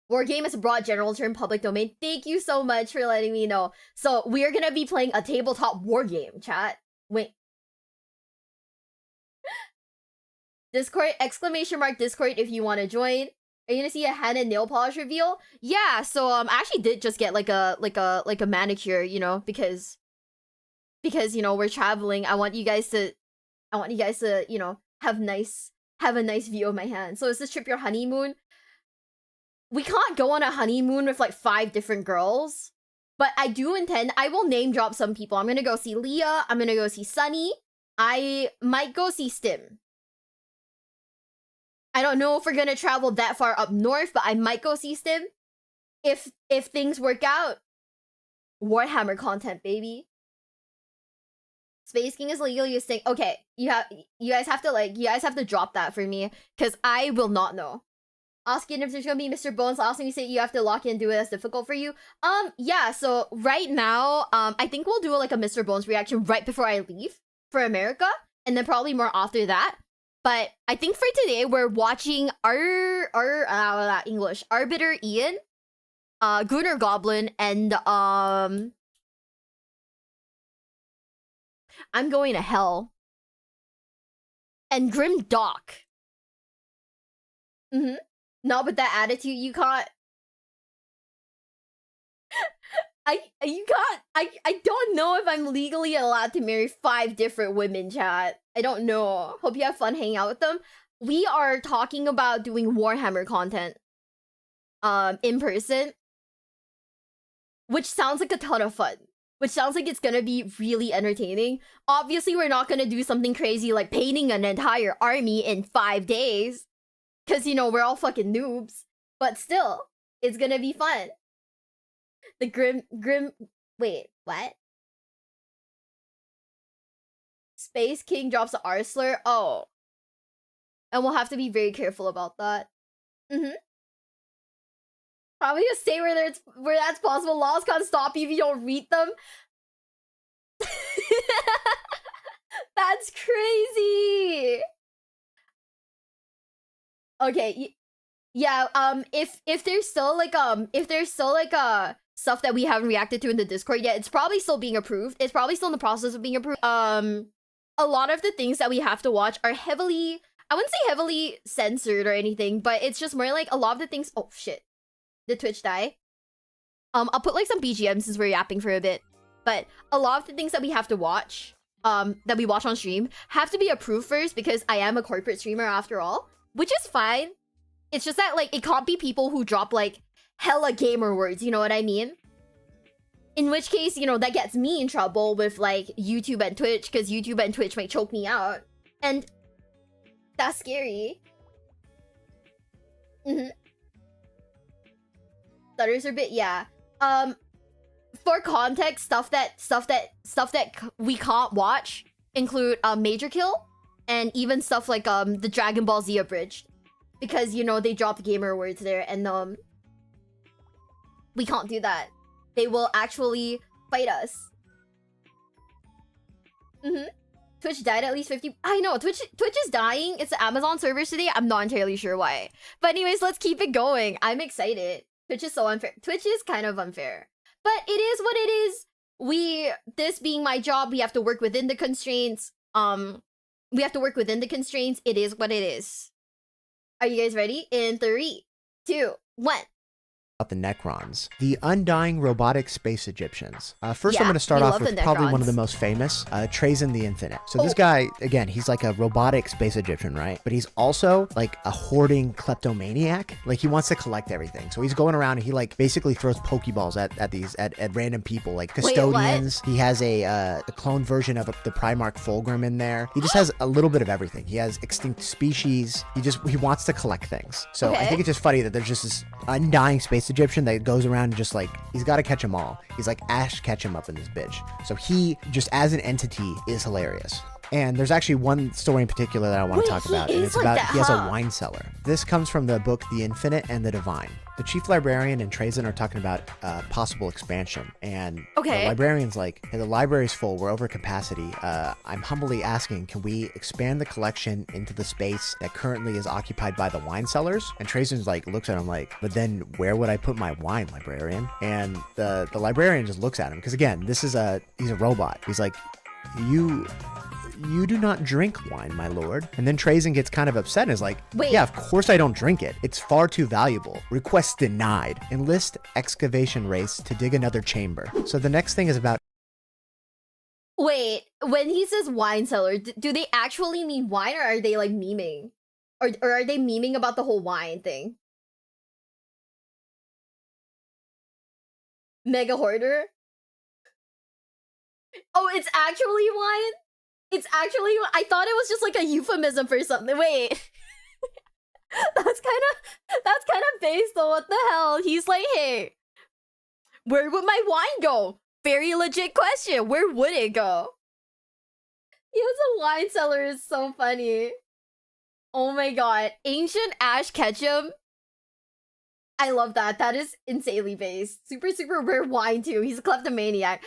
War game is a broad general term, public domain. Thank you so much for letting me know. So, we're gonna be playing a tabletop war game, chat. Wait. Discord, !Discord if you want to join. Are you gonna see a hand and nail polish reveal? Yeah, so, I actually did just get like a manicure, you know, because you know we're traveling. I want you guys to you know have a nice view of my hand. So is this trip your honeymoon? We can't go on a honeymoon with like 5 different girls, but I do intend. I will name drop some people. I'm gonna go see Leah. I'm gonna go see Sunny. I might go see Stim. I don't know if we're gonna travel that far up north, but I might go see Stim. If things work out. Warhammer content, baby. Space King is legally a thing. Okay, you guys have to drop that for me, because I will not know. Asking if there's gonna be Mr. Bones. Last time you say you have to lock in and do it, that's difficult for you. Yeah, so right now, I think we'll do like a Mr. Bones reaction right before I leave for America, and then probably more after that. But I think for today, we're watching our English Arbiter Ian, Gunnar Goblin, and I'm going to hell. And Grimdark. Not with that attitude, you can't. I don't know if I'm legally allowed to marry 5 different women, chat. I don't know. Hope you have fun hanging out with them. We are talking about doing Warhammer content in person, which sounds like a ton of fun. Which sounds like it's gonna be really entertaining. Obviously, we're not gonna do something crazy like painting an entire army in 5 days. Because, you know, we're all fucking noobs. But still, it's gonna be fun. The wait, what? Space King drops the R slur? Oh. And we'll have to be very careful about that. Probably just stay where that's possible. Laws can't stop you if you don't read them. That's crazy. Okay, yeah, if there's still like stuff that we haven't reacted to in the Discord yet, it's probably still being approved. It's probably still in the process of being approved. A lot of the things that we have to watch are heavily, I wouldn't say heavily censored or anything, but it's just more like a lot of the things. Oh shit. Did Twitch die? I'll put like some BGM since we're yapping for a bit. But a lot of the things that we have to watch, that we watch on stream, have to be approved first because I am a corporate streamer after all. Which is fine. It's just that, like, it can't be people who drop, like, hella gamer words, you know what I mean? In which case, you know, that gets me in trouble with, like, YouTube and Twitch, because YouTube and Twitch might choke me out. And that's scary. Stutters are a bit, yeah. For context, stuff that we can't watch include Major Kill, and even stuff like the Dragon Ball Z abridged, because, you know, they dropped gamer words there, and we can't do that. They will actually fight us. Twitch died at least 50. I know, Twitch is dying. It's the Amazon servers today. I'm not entirely sure why. But anyways, let's keep it going. I'm excited. Twitch is so unfair. Twitch is kind of unfair. But it is what it is. This being my job, we have to work within the constraints. We have to work within the constraints. It is what it is. Are you guys ready? In 3, 2, 1. The Necrons, the undying robotic space Egyptians. First, Yeah, I'm going to start we off love with the probably one of Necrons. the most famous, Trazyn the Infinite. So this guy, again, he's like a robotic space Egyptian, right? But he's also like a hoarding kleptomaniac. Like, he wants to collect everything. So he's going around and he like basically throws Pokeballs at random people, like custodians. He has a clone version of the Primarch Fulgrim in there. He just has a little bit of everything. He has extinct species. He wants to collect things. So I think it's just funny that there's just this undying space Egyptian that goes around and just like, he's got to catch them all. He's like Ash Ketchum up in this bitch. So he just as an entity is hilarious. And there's actually one story in particular that I want to talk about, and it's about he has a wine cellar. This comes from the book The Infinite and the Divine. The chief librarian and Trazyn are talking about possible expansion, and the librarian's like, hey, the library's full, we're over capacity. I'm humbly asking, can we expand the collection into the space that currently is occupied by the wine cellars? And Trazyn's like, looks at him like, but then where would I put my wine, librarian? And the librarian just looks at him, because again, he's a robot. He's like, you do not drink wine, my lord. And then Trazyn gets kind of upset and is like, yeah, of course I don't drink it. It's far too valuable. Request denied. Enlist excavation race to dig another chamber. So the next thing is about... Wait, when he says wine cellar, do they actually mean wine, or are they like memeing? Or are they memeing about the whole wine thing? Mega hoarder? Oh, it's actually wine? It's actually, I thought it was just like a euphemism for something. Wait. That's kind of based on what the hell. He's like, hey, where would my wine go? Very legit question. Where would it go? He has a wine cellar is so funny. Oh my god. Ancient Ash Ketchum. I love that. That is insanely based. Super, super rare wine too. He's a kleptomaniac.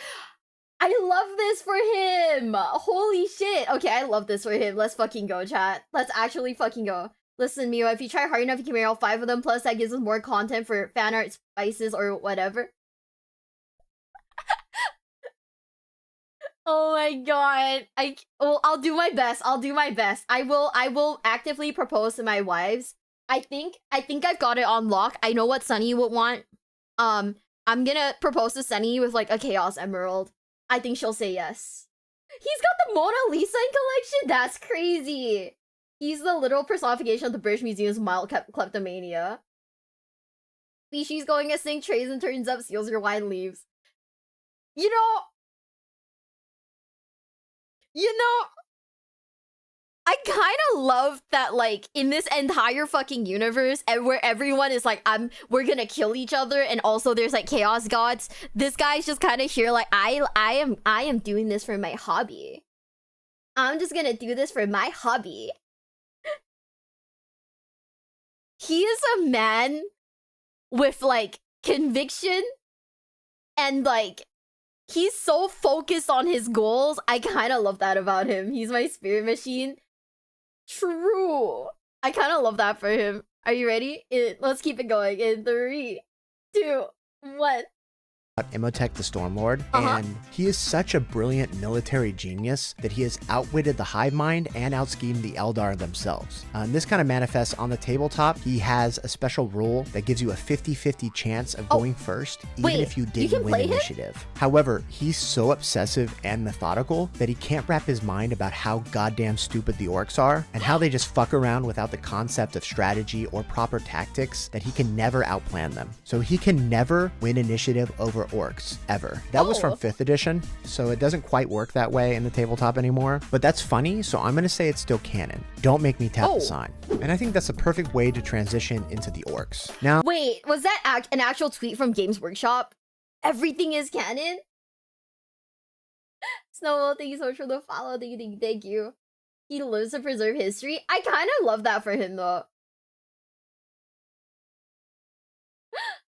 I love this for him. Holy shit. Okay, I love this for him. Let's fucking go, chat. Let's actually fucking go. Listen, Miwa, if you try hard enough, you can marry all 5 of them. Plus, that gives us more content for fan art, spices, or whatever. Oh my god. I'll do my best. I'll do my best. I will actively propose to my wives. I think I've got it on lock. I know what Sunny would want. I'm gonna propose to Sunny with like a Chaos Emerald. I think she'll say yes. He's got the Mona Lisa in collection? That's crazy. He's the literal personification of the British Museum's mild kleptomania. Species going extinct, Trazyn turns up, steals your wine, leaves. You know, I kind of love that, like, in this entire fucking universe, and where everyone is like, we're gonna kill each other, and also there's like chaos gods. This guy's just kind of here, like, I am doing this for my hobby. I'm just gonna do this for my hobby. He is a man with like conviction, and like, he's so focused on his goals. I kind of love that about him. He's my spirit machine. True. I kind of love that for him. Are you ready? Let's keep it going in 3, 2, 1. Imotekh the Stormlord, and he is such a brilliant military genius that he has outwitted the Hive Mind and outschemed the Eldar themselves. And this kind of manifests on the tabletop. He has a special rule that gives you a 50-50 chance of going first, even if you didn't win initiative. However, he's so obsessive and methodical that he can't wrap his mind about how goddamn stupid the orcs are, and how they just fuck around without the concept of strategy or proper tactics, that he can never outplan them. So he can never win initiative over orcs, ever. That was from 5th edition, so it doesn't quite work that way in the tabletop anymore, but that's funny, so I'm gonna say it's still canon. Don't make me tap the sign. And I think that's a perfect way to transition into the orcs. Now, wait, was that an actual tweet from Games Workshop? Everything is canon? Snowball, thank you so much for the follow. Thank you. He lives to preserve history. I kind of love that for him, though.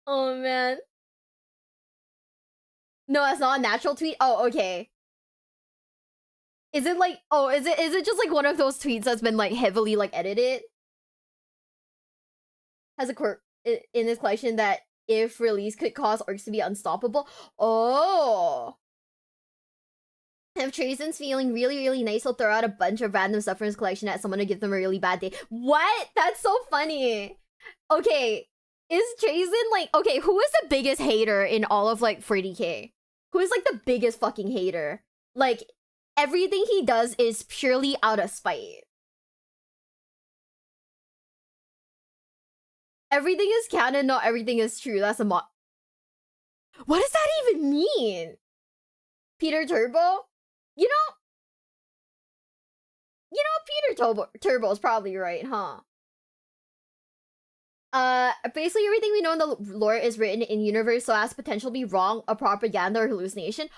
Oh, man. No, that's not a natural tweet? Oh, okay. Is it like, is it just like one of those tweets that's been like heavily like edited? Has a quirk in this collection that if released could cause orcs to be unstoppable. Oh. If Trazyn's feeling really, really nice, he'll throw out a bunch of random stuff from his collection at someone to give them a really bad day. What? That's so funny. Okay. Is Trazyn like, okay, who is the biggest hater in all of like 40k? Who is like the biggest fucking hater? Like, everything he does is purely out of spite. Everything is canon, not everything is true. That's a mod. What does that even mean? Peter Turbo? You know, Peter Turbo's probably right, huh? Basically everything we know in the lore is written in universe so as to potentially be wrong, a propaganda or hallucination.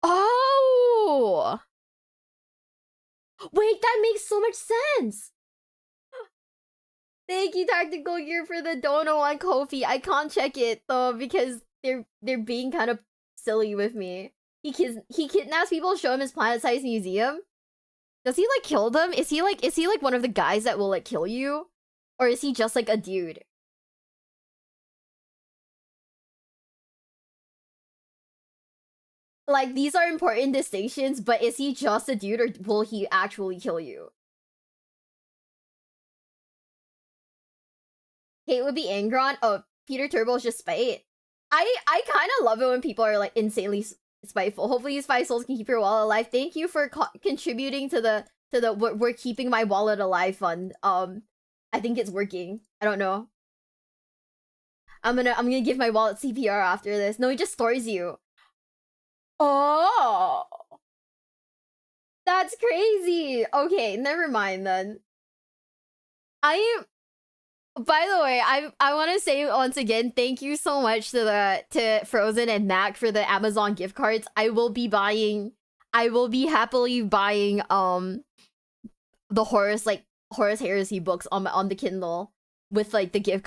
Oh! Wait, that makes so much sense! Thank you, Tactical Gear, for the dono on Ko-fi. I can't check it, though, because they're being kind of silly with me. He kidnaps people, show him his planet-sized museum. Does he, like, kill them? Is he like one of the guys that will, like, kill you? Or is he just, like, a dude? Like, these are important distinctions, but is he just a dude, or will he actually kill you? Kate would be Angron. Oh, Peter Turbo's just spite. I kind of love it when people are, like, insanely spiteful. Hopefully these 5 souls can keep your wallet alive. Thank you for contributing to the we're keeping my wallet alive fund. I think it's working. I don't know. I'm gonna give my wallet CPR after this. No, he just stores you. Oh, that's crazy. Okay, never mind then. By the way, I want to say once again, thank you so much to Frozen and Mac for the Amazon gift cards. I will be happily buying the Horus Heresy books on the Kindle with like the gift